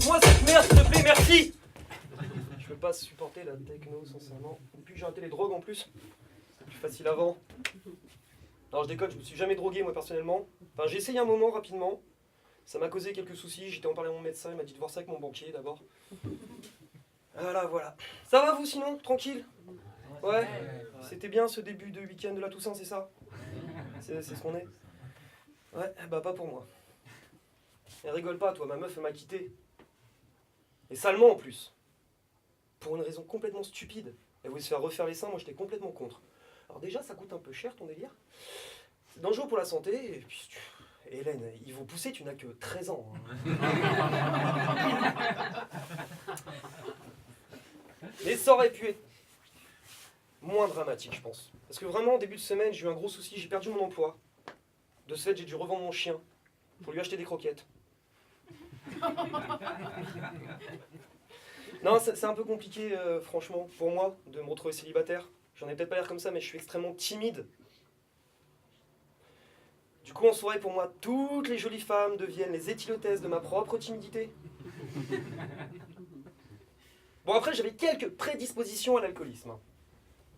Enlève-moi cette merde, s'il te plaît, merci. Je peux pas supporter la techno, sincèrement. Depuis que j'ai arrêté les drogues en plus, c'est plus facile avant. Alors je déconne, je me suis jamais drogué moi personnellement. Enfin j'ai essayé un moment rapidement. Ça m'a causé quelques soucis, j'étais en parler à mon médecin, il m'a dit de voir ça avec mon banquier d'abord. Voilà. Ça va vous sinon? Tranquille? Ouais. C'était bien ce début de week-end de la Toussaint, c'est ça? C'est ce qu'on est? Ouais, bah pas pour moi. Et rigole pas, toi, ma meuf elle m'a quitté. Et salement en plus. Pour une raison complètement stupide. Elle voulait se faire refaire les seins, moi j'étais complètement contre. Alors déjà, ça coûte un peu cher ton délire. C'est dangereux pour la santé, et puis... Hélène, ils vont pousser, tu n'as que 13 ans. Mais ça aurait pu être moins dramatique, je pense. Parce que vraiment, au début de semaine, j'ai eu un gros souci, j'ai perdu mon emploi. De ce fait, j'ai dû revendre mon chien pour lui acheter des croquettes. Non, c'est un peu compliqué, franchement, pour moi, de me retrouver célibataire. J'en ai peut-être pas l'air comme ça, mais je suis extrêmement timide. Du coup, en soirée, pour moi, toutes les jolies femmes deviennent les éthylotesses de ma propre timidité. Bon, après, j'avais quelques prédispositions à l'alcoolisme.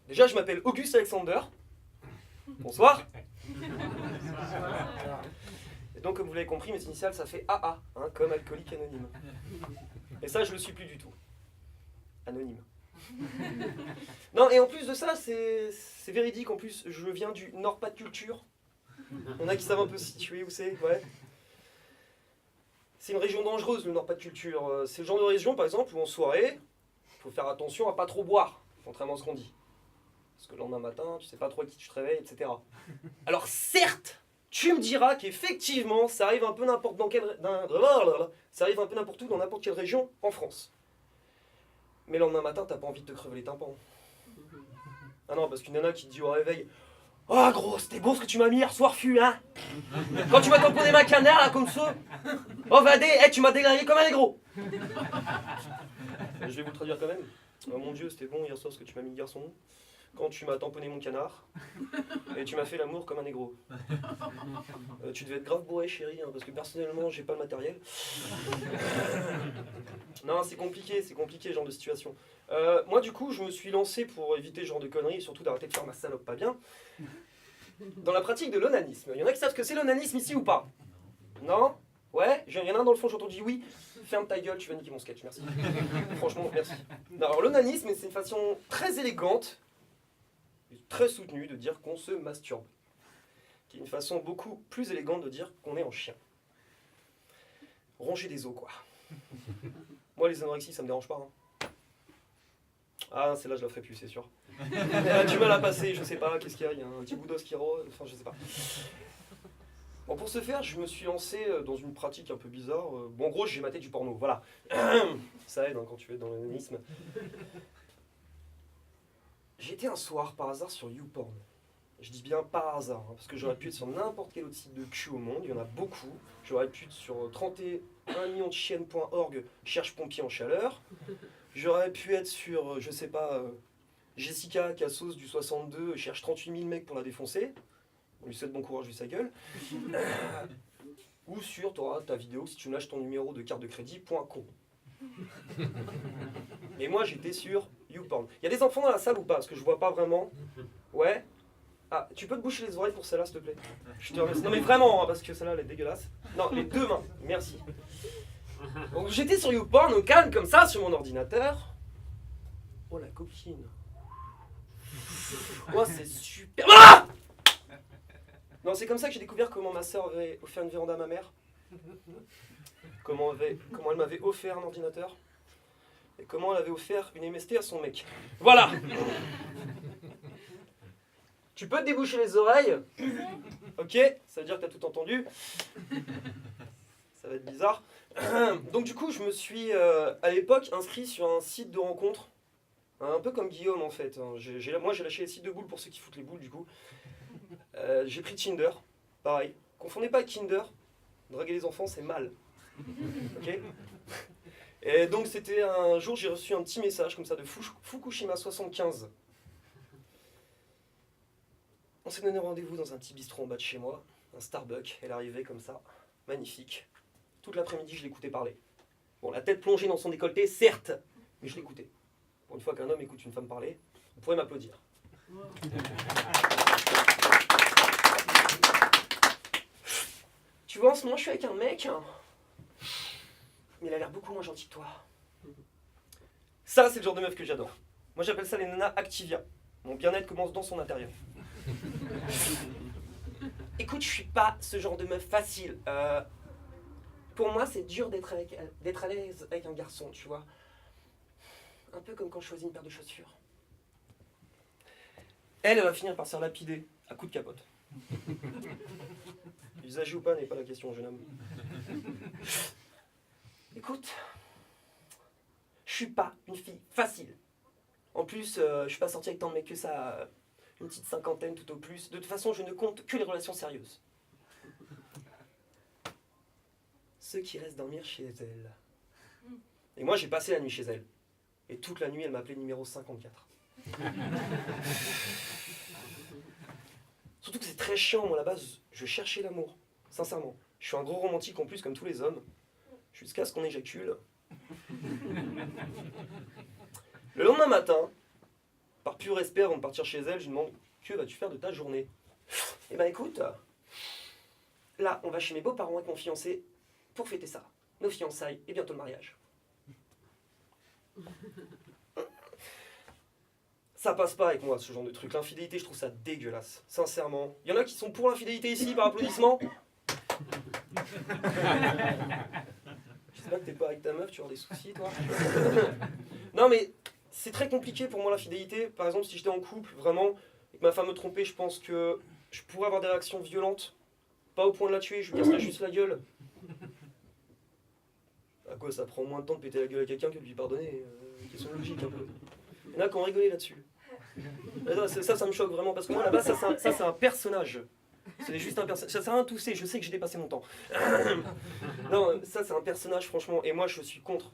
Déjà, je m'appelle Auguste Alexander. Bonsoir. Et donc, comme vous l'avez compris, mes initiales, ça fait AA, hein, comme alcoolique anonyme. Et ça, je le suis plus du tout. Anonyme. Non, et en plus de ça, c'est véridique. En plus, je viens du Nord-Pas-de-Culture. Il y en a qui savent un peu situer où c'est, ouais. C'est une région dangereuse, le Nord-Pas-de-Culture. C'est le genre de région, par exemple, où en soirée, il faut faire attention à pas trop boire, contrairement à ce qu'on dit. Parce que le lendemain matin, tu sais pas trop à qui tu te réveilles, etc. Alors certes, tu me diras qu'effectivement, ça arrive un peu n'importe dans ça arrive un peu n'importe où, dans n'importe quelle région en France. Mais le lendemain matin, t'as pas envie de te crever les tympans. Ah non, parce qu'une nana qui te dit au réveil, oh gros, c'était beau ce que tu m'as mis hier soir, fût, hein? Quand tu m'as tamponné ma canard, là, comme ça. Oh, vadé, tu m'as déglingué comme un négro. Je vais vous le traduire quand même. Oh mon Dieu, c'était bon hier soir ce que tu m'as mis, garçon. Quand tu m'as tamponné mon canard, et tu m'as fait l'amour comme un négro. Tu devais être grave bourré, chérie, hein, parce que personnellement, j'ai pas le matériel. Non, c'est compliqué, ce genre de situation. Moi, du coup, je me suis lancé pour éviter ce genre de conneries, et surtout d'arrêter de faire ma salope pas bien, dans la pratique de l'onanisme. Il y en a qui savent ce que c'est l'onanisme ici ou pas? Non? Ouais? Il y en a un dans le fond, j'ai entendu oui. Ferme ta gueule, tu vas niquer mon sketch, merci. Franchement, merci. Non, alors l'onanisme, c'est une façon très élégante, très soutenue de dire qu'on se masturbe. Qui est une façon beaucoup plus élégante de dire qu'on est en chien. Ronger des os, quoi. Moi, les anorexies, ça me dérange pas. Hein. Ah, celle-là, je la ferai plus, c'est sûr. Elle a du mal à passer, je sais pas, qu'est-ce qu'il y a? Il y a un petit bout d'os qui rôde, enfin, je sais pas. Bon, pour ce faire, je me suis lancé dans une pratique un peu bizarre. Bon, en gros, j'ai maté du porno, voilà. Ça aide hein, quand tu es dans l'onanisme. J'étais un soir, par hasard, sur YouPorn. Je dis bien par hasard, hein, parce que j'aurais pu être sur n'importe quel autre site de cul au monde, il y en a beaucoup. J'aurais pu être sur 31milliondechiennes.org, cherche pompier en chaleur. J'aurais pu être sur, je sais pas, Jessica Cassos du 62, cherche 38 000 mecs pour la défoncer. On lui souhaite bon courage vu sa gueule. Ou sur, tu auras ta vidéo si tu me lâches ton numéro de carte de crédit.com. Et moi j'étais sur YouPorn. Il y a des enfants dans la salle ou pas? Parce que je vois pas vraiment. Ouais. Ah, tu peux te boucher les oreilles pour celle-là, s'il te plaît? Je te remercie. Non mais vraiment, hein, parce que celle-là, elle est dégueulasse. Non, les deux mains, merci. Donc j'étais sur YouPorn, au calme, comme ça, sur mon ordinateur. Oh, la coquine. Oh, c'est super... Ah! Non, c'est comme ça que j'ai découvert comment ma soeur avait offert une véranda à ma mère. Comment elle m'avait offert un ordinateur. Et comment elle avait offert une MST à son mec. Voilà. Tu peux te déboucher les oreilles? Ok, ça veut dire que tu as tout entendu. Ça va être bizarre. Donc du coup, je me suis à l'époque inscrit sur un site de rencontre. Un peu comme Guillaume en fait. Moi j'ai lâché les sites de boules pour ceux qui foutent les boules du coup. J'ai pris Tinder, pareil. Confondez pas avec Kinder. Draguer les enfants c'est mal. Ok. Et donc c'était un jour, j'ai reçu un petit message comme ça de Fukushima 75. On s'est donné rendez-vous dans un petit bistrot en bas de chez moi, un Starbucks. Elle arrivait comme ça, magnifique. Toute l'après-midi, je l'écoutais parler. Bon, la tête plongée dans son décolleté, certes, mais je l'écoutais. Pour une fois qu'un homme écoute une femme parler, vous pourrez m'applaudir. Tu vois, en ce moment, je suis avec un mec, hein, mais il a l'air beaucoup moins gentil que toi. Ça, c'est le genre de meuf que j'adore. Moi, j'appelle ça les nanas Activia. Mon bien-être commence dans son intérieur. Écoute, je suis pas ce genre de meuf facile. Pour moi, c'est dur d'être à l'aise avec un garçon, tu vois. Un peu comme quand je choisis une paire de chaussures. Elle va finir par se faire lapider à coups de capote. Usagé ou pas n'est pas la question, jeune homme. Écoute, je suis pas une fille facile. En plus, je suis pas sorti avec tant de mecs que ça, une petite cinquantaine tout au plus. De toute façon, je ne compte que les relations sérieuses. Ceux qui restent dormir chez elle. Et moi, j'ai passé la nuit chez elle. Et toute la nuit, elle m'appelait numéro 54. Surtout que c'est très chiant, moi, à la base, je cherchais l'amour. Sincèrement. Je suis un gros romantique en plus, comme tous les hommes. Jusqu'à ce qu'on éjacule. Le lendemain matin, par pur respect, avant de partir chez elle, je lui demande « Que vas-tu faire de ta journée ?» Eh ben écoute, là, on va chez mes beaux-parents avec mon fiancé pour fêter ça. Nos fiançailles et bientôt le mariage. Ça passe pas avec moi, ce genre de truc. L'infidélité, je trouve ça dégueulasse. Sincèrement. Il y en a qui sont pour l'infidélité ici, par applaudissement. J'espère que t'es pas avec ta meuf, tu auras des soucis, toi. Non, mais c'est très compliqué pour moi, l'infidélité. Par exemple, si j'étais en couple, vraiment, et que ma femme me trompait, je pense que je pourrais avoir des réactions violentes. Pas au point de la tuer, je lui casserais juste la gueule. À quoi ça prend moins de temps de péter la gueule à quelqu'un que de lui pardonner question logique, un peu. Il y en a qui ont rigolé là-dessus. Ça me choque vraiment, parce que moi, là-bas, ça c'est un personnage. C'est juste un personnage. Ça sert à rien de tousser, je sais que j'ai dépassé mon temps. Non, ça c'est un personnage, franchement. Et moi, je suis contre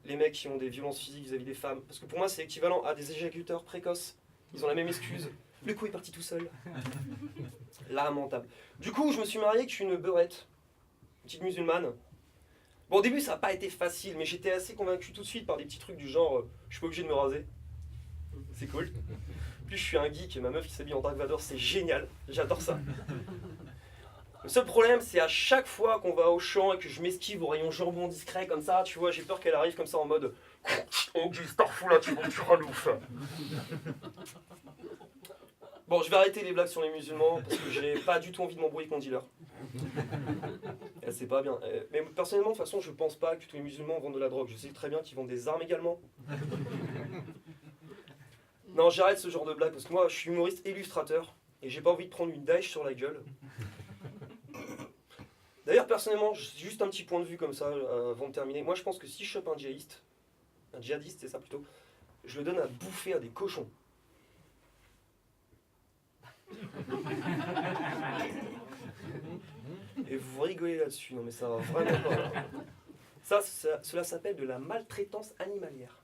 les mecs qui ont des violences physiques vis-à-vis des femmes. Parce que pour moi, c'est équivalent à des éjacuteurs précoces. Ils ont la même excuse. Le coup est parti tout seul. Lamentable. Du coup, je me suis marié avec une beurette. Une petite musulmane. Bon, au début, ça n'a pas été facile, mais j'étais assez convaincu tout de suite par des petits trucs du genre je suis pas obligé de me raser. C'est cool. Plus je suis un geek et ma meuf qui s'habille en Dark Vador, c'est génial. J'adore ça. Le seul problème, c'est à chaque fois qu'on va au champ et que je m'esquive au rayon jambon discret comme ça, tu vois, j'ai peur qu'elle arrive comme ça en mode oh, Starfou là, tu raloufes. Bon, je vais arrêter les blagues sur les musulmans parce que j'ai pas du tout envie de m'embrouiller avec mon dealer. C'est pas bien. Mais personnellement, de toute façon, je pense pas que tous les musulmans vendent de la drogue. Je sais très bien qu'ils vendent des armes également. Non, j'arrête ce genre de blague parce que moi, je suis humoriste et illustrateur et j'ai pas envie de prendre une daïche sur la gueule. D'ailleurs, personnellement, juste un petit point de vue comme ça avant de terminer. Moi, je pense que si je chope un djihadiste, c'est ça plutôt, je le donne à bouffer à des cochons. Et vous rigolez là-dessus, non mais ça va vraiment pas. Cela s'appelle de la maltraitance animalière.